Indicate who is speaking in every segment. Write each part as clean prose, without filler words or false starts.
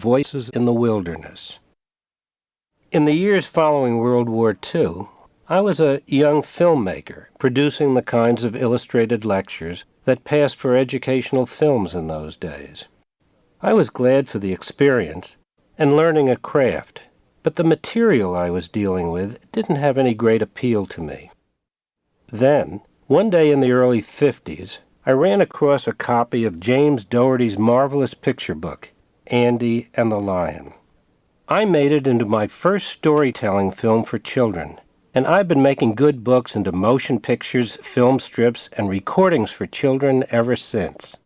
Speaker 1: Voices in the Wilderness. In the years following World War II, I was a young filmmaker producing the kinds of illustrated lectures that passed for educational films in those days. I was glad for the experience and learning a craft, but the material I was dealing with didn't have any great appeal to me. Then, one day in the early 50s, I ran across a copy of James Dougherty's marvelous picture book, Andy and the Lion. I made it into my first storytelling film for children, and I've been making good books into motion pictures, film strips, and recordings for children ever since.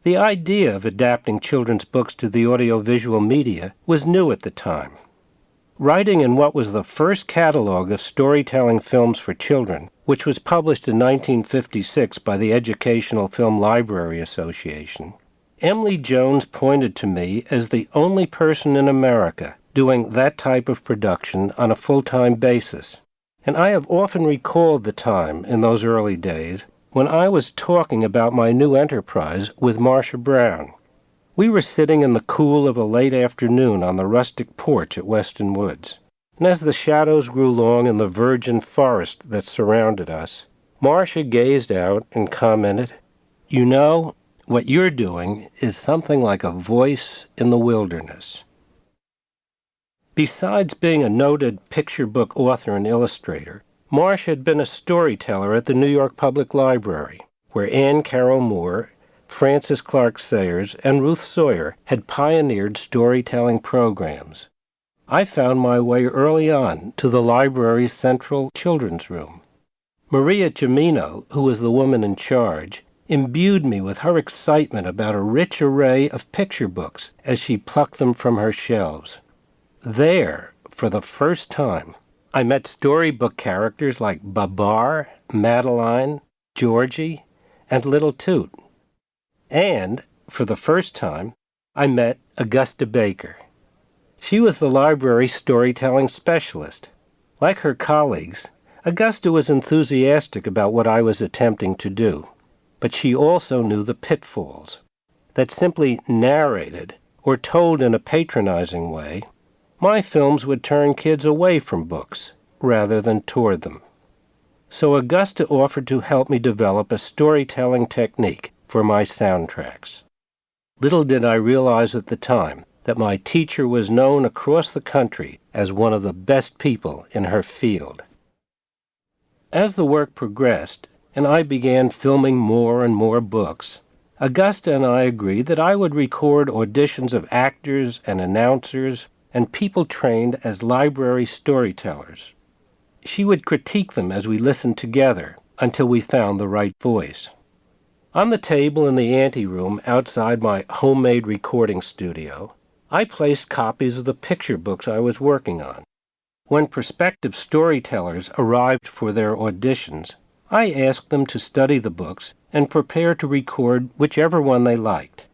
Speaker 1: The idea of adapting children's books to the audiovisual media was new at the time. Writing in what was the first catalog of storytelling films for children, which was published in 1956 by the Educational Film Library Association, Emily Jones pointed to me as the only person in America doing that type of production on a full-time basis, and I have often recalled the time in those early days when I was talking about my new enterprise with Marcia Brown. We were sitting in the cool of a late afternoon on the rustic porch at Weston Woods, and as the shadows grew long in the virgin forest that surrounded us, Marcia gazed out and commented, "You know, what you're doing is something like a voice in the wilderness." Besides being a noted picture book author and illustrator, Marcia had been a storyteller at the New York Public Library, where Anne Carroll Moore, Frances Clark Sayers, and Ruth Sawyer had pioneered storytelling programs. I found my way early on to the library's central children's room. Maria Cimino, who was the woman in charge, imbued me with her excitement about a rich array of picture books as she plucked them from her shelves. There, for the first time, I met storybook characters like Babar, Madeline, Georgie, and Little Toot. And, for the first time, I met Augusta Baker. She was the library's storytelling specialist. Like her colleagues, Augusta was enthusiastic about what I was attempting to do, but she also knew the pitfalls. That simply narrated, or told in a patronizing way, my films would turn kids away from books rather than toward them. So Augusta offered to help me develop a storytelling technique for my soundtracks. Little did I realize at the time that my teacher was known across the country as one of the best people in her field. As the work progressed, and I began filming more and more books, Augusta and I agreed that I would record auditions of actors and announcers and people trained as library storytellers. She would critique them as we listened together until we found the right voice. On the table in the anteroom outside my homemade recording studio, I placed copies of the picture books I was working on. When prospective storytellers arrived for their auditions, I asked them to study the books and prepare to record whichever one they liked.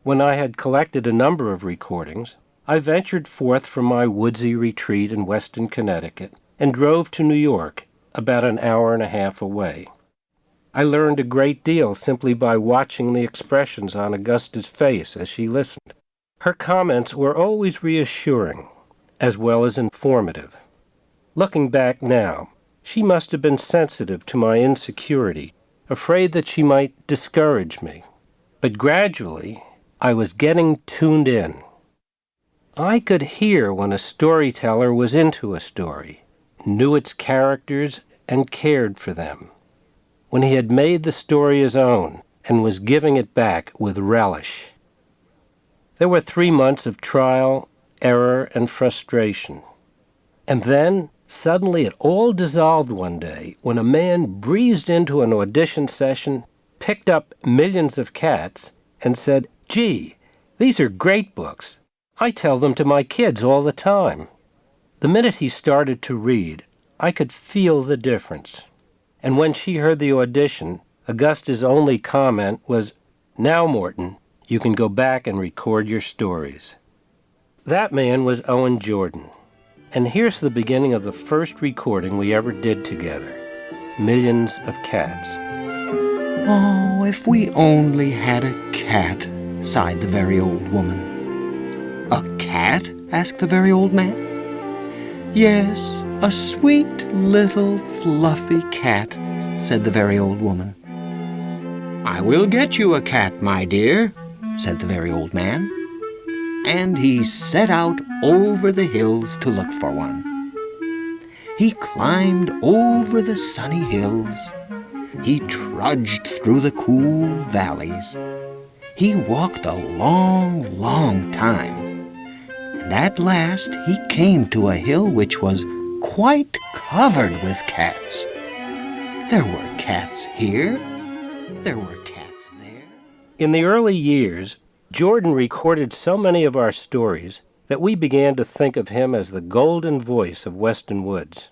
Speaker 1: When I had collected a number of recordings, I ventured forth from my woodsy retreat in Weston, Connecticut, and drove to New York, about an hour and a half away. I learned a great deal simply by watching the expressions on Augusta's face as she listened. Her comments were always reassuring, as well as informative. Looking back now, she must have been sensitive to my insecurity, afraid that she might discourage me. But gradually, I was getting tuned in. I could hear when a storyteller was into a story, knew its characters, and cared for them. When he had made the story his own and was giving it back with relish. There were 3 months of trial, error, and frustration. And then, suddenly it all dissolved one day when a man breezed into an audition session, picked up Millions of Cats, and said, "Gee, these are great books. I tell them to my kids all the time." The minute he started to read, I could feel the difference. And when she heard the audition, Augusta's only comment was, "Now, Morton, you can go back and record your stories." That man was Owen Jordan. And here's the beginning of the first recording we ever did together, Millions of Cats.
Speaker 2: "Oh, if we only had a cat," sighed the very old woman. cat?" asked the very old man. "Yes, a sweet little fluffy cat," said the very old woman. "I will get you a cat, my dear," said the very old man. And he set out over the hills to look for one. He climbed over the sunny hills. He trudged through the cool valleys. He walked a long, long time. And at last he came to a hill which was quite covered with cats. There were cats here. There were cats there.
Speaker 1: In the early years, Jordan recorded so many of our stories that we began to think of him as the golden voice of Weston Woods.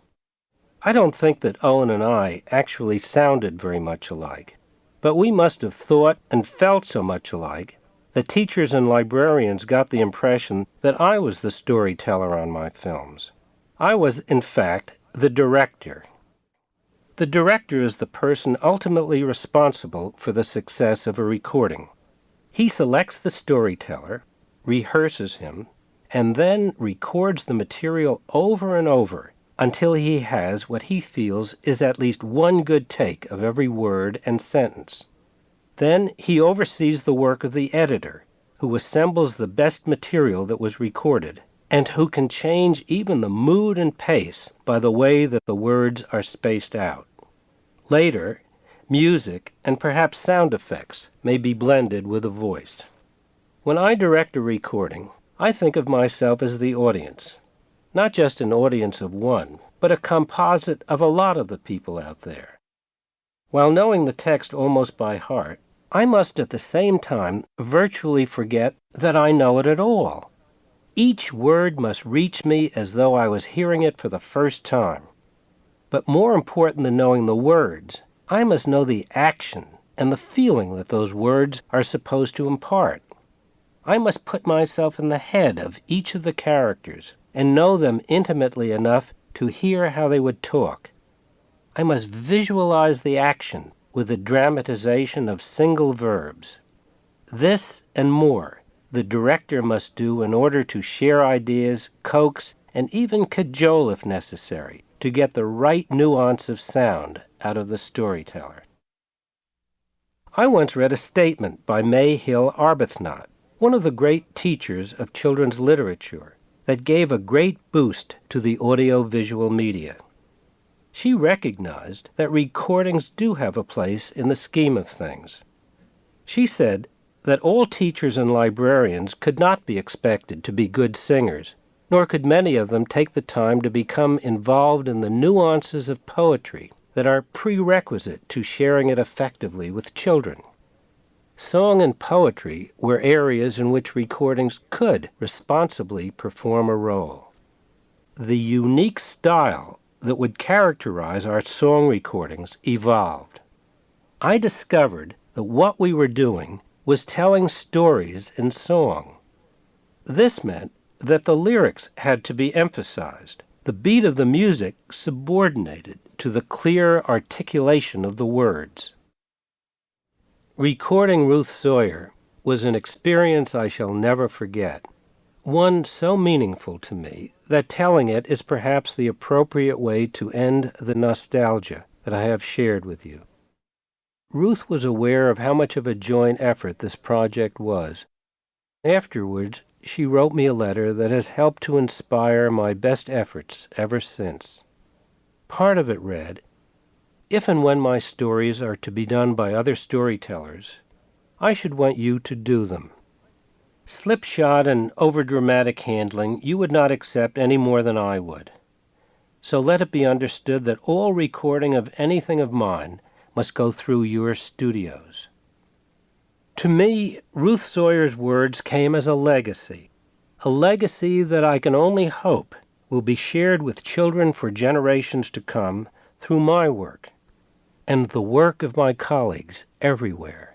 Speaker 1: I don't think that Owen and I actually sounded very much alike, but we must have thought and felt so much alike that teachers and librarians got the impression that I was the storyteller on my films. I was, in fact, the director. The director is the person ultimately responsible for the success of a recording. He selects the storyteller, rehearses him, and then records the material over and over until he has what he feels is at least one good take of every word and sentence. Then he oversees the work of the editor, who assembles the best material that was recorded, and who can change even the mood and pace by the way that the words are spaced out. Later, music and perhaps sound effects may be blended with a voice. When I direct a recording, I think of myself as the audience, not just an audience of one, but a composite of a lot of the people out there. While knowing the text almost by heart, I must at the same time virtually forget that I know it at all. Each word must reach me as though I was hearing it for the first time. But more important than knowing the words, I must know the action and the feeling that those words are supposed to impart. I must put myself in the head of each of the characters and know them intimately enough to hear how they would talk. I must visualize the action with the dramatization of single verbs. This and more the director must do in order to share ideas, coax, and even cajole if necessary, to get the right nuance of sound out of the storyteller. I once read a statement by May Hill Arbuthnot, one of the great teachers of children's literature, that gave a great boost to the audio-visual media. She recognized that recordings do have a place in the scheme of things. She said that all teachers and librarians could not be expected to be good singers, nor could many of them take the time to become involved in the nuances of poetry that are prerequisite to sharing it effectively with children. Song and poetry were areas in which recordings could responsibly perform a role. The unique style that would characterize our song recordings evolved. I discovered that what we were doing was telling stories in song. This meant that the lyrics had to be emphasized, the beat of the music subordinated to the clear articulation of the words. Recording Ruth Sawyer was an experience I shall never forget, one so meaningful to me that telling it is perhaps the appropriate way to end the nostalgia that I have shared with you. Ruth was aware of how much of a joint effort this project was. Afterwards, she wrote me a letter that has helped to inspire my best efforts ever since. Part of it read, "If and when my stories are to be done by other storytellers, I should want you to do them. Slipshod and overdramatic handling you would not accept any more than I would. So let it be understood that all recording of anything of mine must go through your studios." To me, Ruth Sawyer's words came as a legacy that I can only hope will be shared with children for generations to come through my work and the work of my colleagues everywhere.